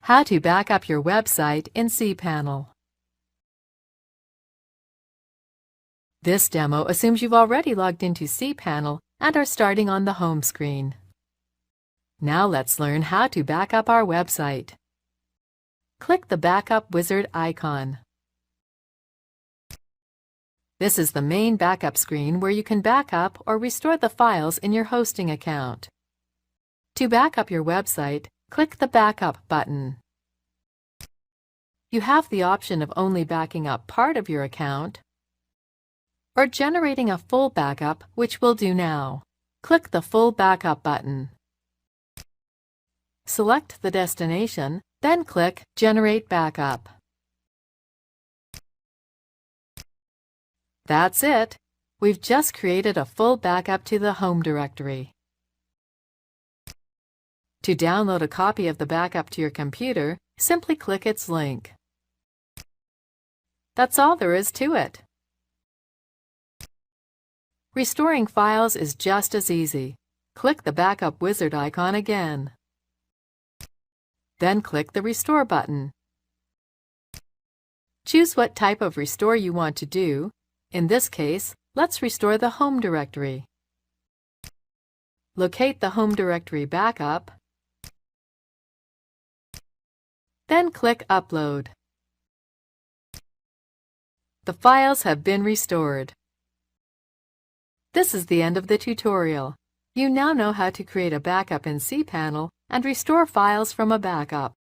How to back up your website in cPanel. This demo assumes you've already logged into cPanel and are starting on the home screen. Now let's learn how to back up our website. Click the Backup Wizard icon. This is the main backup screen where you can back up or restore the files in your hosting account. To back up your website, click the Backup button. You have the option of only backing up part of your account or generating a full backup, which we'll do now. Click the Full Backup button. Select the destination, then click Generate Backup. That's it. We've just created a full backup to the home directory. To download a copy of the backup to your computer, simply click its link. That's all there is to it. Restoring files is just as easy. Click the Backup Wizard icon again. Then click the Restore button. Choose what type of restore you want to do. In this case, let's restore the home directory. Locate the home directory backup, then click Upload. The files have been restored. This is the end of the tutorial. You now know how to create a backup in cPanel and restore files from a backup.